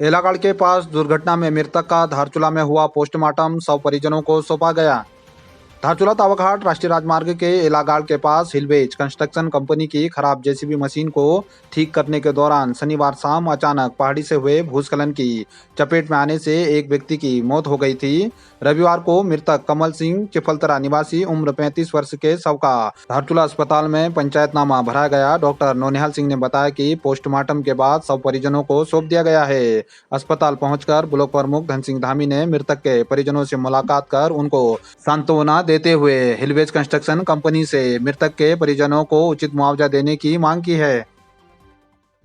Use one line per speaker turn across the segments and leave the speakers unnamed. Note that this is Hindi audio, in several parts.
एलागढ़ के पास दुर्घटना में मृतक का धारचूला में हुआ पोस्टमार्टम, शव परिजनों को सौंपा गया। धारचूला तावाघाट राष्ट्रीय राजमार्ग के एलागढ़ के पास हिलवेज कंस्ट्रक्शन कंपनी की खराब जेसीबी मशीन को ठीक करने के दौरान शनिवार शाम अचानक पहाड़ी से हुए भूस्खलन की चपेट में आने से एक व्यक्ति की मौत हो गई थी। रविवार को मृतक कमल सिंह चिफलतरा निवासी उम्र 35 वर्ष के शव का धारचूला अस्पताल में पंचायतनामा भराया गया। डॉक्टर नौनिहाल सिंह ने बताया कि पोस्टमार्टम के बाद शव परिजनों को सौंप दिया गया है। अस्पताल पहुंचकर ब्लॉक प्रमुख धन सिंह धामी ने मृतक के परिजनों से मुलाकात कर उनको सांत्वना देते हुए हिलवेज कंस्ट्रक्शन कंपनी से मृतक के परिजनों को उचित मुआवजा देने की मांग की है।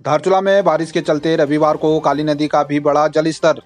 धारचूला में बारिश के चलते रविवार को काली नदी का भी बढ़ा जलस्तर।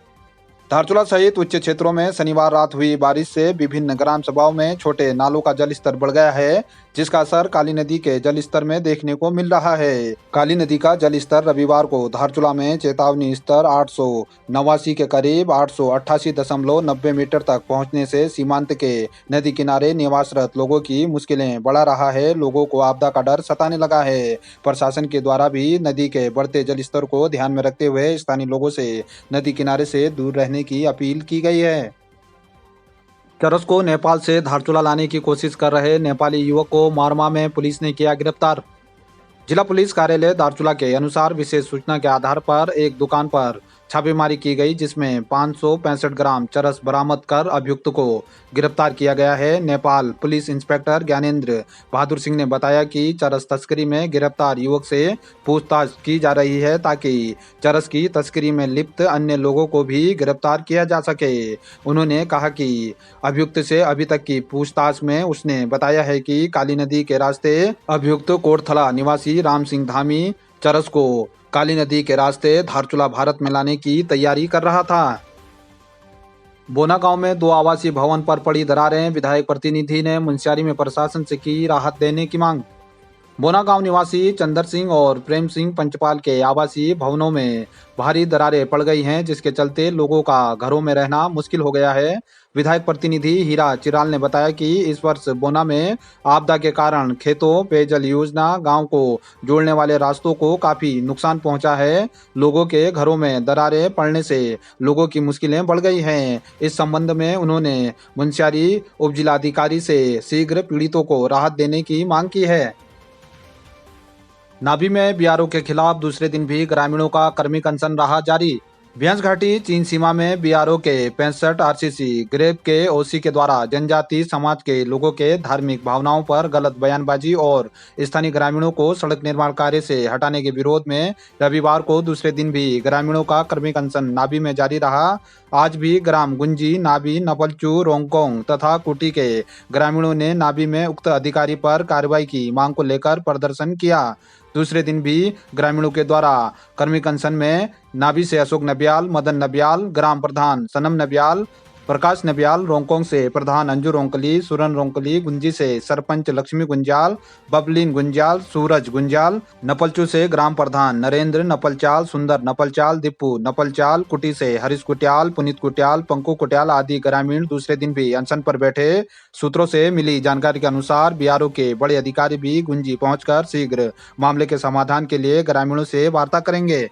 धारचूला सहित उच्च क्षेत्रों में शनिवार रात हुई बारिश से विभिन्न ग्राम सभाओं में छोटे नालों का जलस्तर बढ़ गया है, जिसका असर काली नदी के जलस्तर में देखने को मिल रहा है। काली नदी का जलस्तर रविवार को धारचूला में चेतावनी स्तर 889 के करीब 888.90 मीटर तक पहुंचने से सीमांत के नदी किनारे निवासरत लोगों की मुश्किलें बढ़ा रहा है। लोगों को आपदा का डर सताने लगा है। प्रशासन के द्वारा भी नदी के बढ़ते जलस्तर को ध्यान में रखते हुए स्थानीय लोगों से नदी किनारे से दूर रहने की अपील की गई है। चरस को नेपाल से धारचूला लाने की कोशिश कर रहे नेपाली युवक को मारमा में पुलिस ने किया गिरफ्तार। जिला पुलिस कार्यालय धारचूला के अनुसार विशेष सूचना के आधार पर एक दुकान पर छापेमारी की गई, जिसमें 565 ग्राम चरस बरामद कर अभियुक्त को गिरफ्तार किया गया है। नेपाल पुलिस इंस्पेक्टर ज्ञानेंद्र बहादुर सिंह ने बताया कि चरस तस्करी में गिरफ्तार युवक से पूछताछ की जा रही है ताकि चरस की तस्करी में लिप्त अन्य लोगों को भी गिरफ्तार किया जा सके। उन्होंने कहा कि अभियुक्त से अभी तक की पूछताछ में उसने बताया है कि काली नदी के रास्ते अभियुक्त कोटथला निवासी राम सिंह धामी चरस को काली नदी के रास्ते धारचूला भारत में लाने की तैयारी कर रहा था। बोना गांव में 2 आवासीय भवन पर पड़ी दरारें, विधायक प्रतिनिधि ने मुंशियारी में प्रशासन से की राहत देने की मांग। बोना गांव निवासी चंदर सिंह और प्रेम सिंह पंचपाल के आवासीय भवनों में भारी दरारें पड़ गई हैं, जिसके चलते लोगों का घरों में रहना मुश्किल हो गया है। विधायक प्रतिनिधि हीरा चिराल ने बताया कि इस वर्ष बोना में आपदा के कारण खेतों, पेयजल योजना, गांव को जोड़ने वाले रास्तों को काफी नुकसान पहुंचा है। लोगों के घरों में दरारें पड़ने से लोगों की मुश्किलें बढ़ गई हैं। इस संबंध में उन्होंने मुंशियारी उपजिलाधिकारी से शीघ्र पीड़ितों को राहत देने की मांग की है। नाभी में बीआरओ के खिलाफ दूसरे दिन भी ग्रामीणों का कर्मिक अनशन रहा जारी। बियांस घाटी चीन सीमा में बीआरओ के 65 आरसीसी ग्रेप के ओसी के द्वारा जनजाति समाज के लोगों के धार्मिक भावनाओं पर गलत बयानबाजी और स्थानीय ग्रामीणों को सड़क निर्माण कार्य से हटाने के विरोध में रविवार को दूसरे दिन भी ग्रामीणों का कर्मिक अनशन नाभी में जारी रहा। आज भी ग्राम गुंजी, नाभी, नपलचू, रोंगकोंग तथा कुटी के ग्रामीणों ने नाभी में उक्त अधिकारी पर कार्रवाई की मांग को लेकर प्रदर्शन किया। दूसरे दिन भी ग्रामीणों के द्वारा कर्मिक अनशन में नाभी से अशोक नबियाल, मदन नबियाल, ग्राम प्रधान सनम नबियाल, प्रकाश नबियाल, रोंगकोंग से प्रधान अंजू रोंकली, सुरन रोंकली, गुंजी से सरपंच लक्ष्मी गुंजाल, बबलीन गुंजाल, सूरज गुंजाल, नपलचू से ग्राम प्रधान नरेंद्र नपलचाल, सुंदर नपलचाल, दीपू नपलचाल, कुटी से हरीश कुटियाल, पुनीत कुटियाल, पंकु कुटियाल आदि ग्रामीण दूसरे दिन भी अनशन पर बैठे। सूत्रों से मिली जानकारी के अनुसार बीआरओ के बड़े अधिकारी भी गुंजी पहुंचकर शीघ्र मामले के समाधान के लिए ग्रामीणों से वार्ता करेंगे।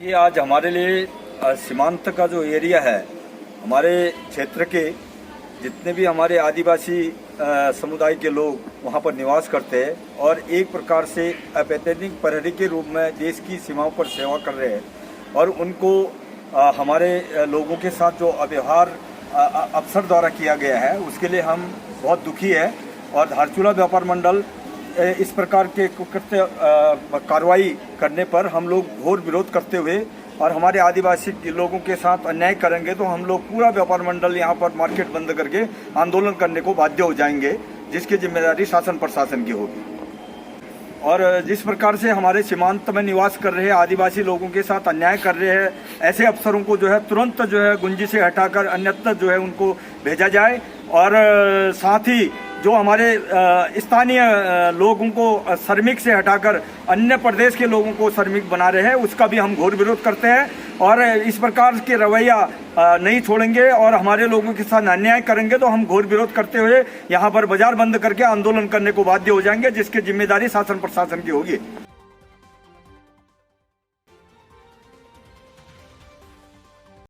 ये आज हमारे लिए सीमांत का जो एरिया है, हमारे क्षेत्र के जितने भी हमारे आदिवासी समुदाय के लोग वहाँ पर निवास करते हैं और एक प्रकार से अपैतनिक प्रहरी के रूप में देश की सीमाओं पर सेवा कर रहे हैं और उनको हमारे लोगों के साथ जो व्यवहार अफसर द्वारा किया गया है उसके लिए हम बहुत दुखी है। और धारचूला व्यापार मंडल इस प्रकार के कृत्य कार्रवाई करने पर हम लोग घोर विरोध करते हुए और हमारे आदिवासी लोगों के साथ अन्याय करेंगे तो हम लोग पूरा व्यापार मंडल यहाँ पर मार्केट बंद करके आंदोलन करने को बाध्य हो जाएंगे, जिसकी जिम्मेदारी शासन प्रशासन की होगी। और जिस प्रकार से हमारे सीमांत में निवास कर रहे आदिवासी लोगों के साथ अन्याय कर रहे हैं, ऐसे अफसरों को जो है तुरंत जो है गुंजी से हटाकर अन्यत्र जो है उनको भेजा जाए। और साथ ही जो हमारे स्थानीय लोगों को श्रमिक से हटाकर अन्य प्रदेश के लोगों को श्रमिक बना रहे हैं, उसका भी हम घोर विरोध करते हैं और इस प्रकार के रवैया नहीं छोड़ेंगे और हमारे लोगों के साथ अन्याय करेंगे तो हम घोर विरोध करते हुए यहाँ पर बाजार बंद करके आंदोलन करने को बाध्य हो जाएंगे, जिसकी जिम्मेदारी शासन प्रशासन की होगी।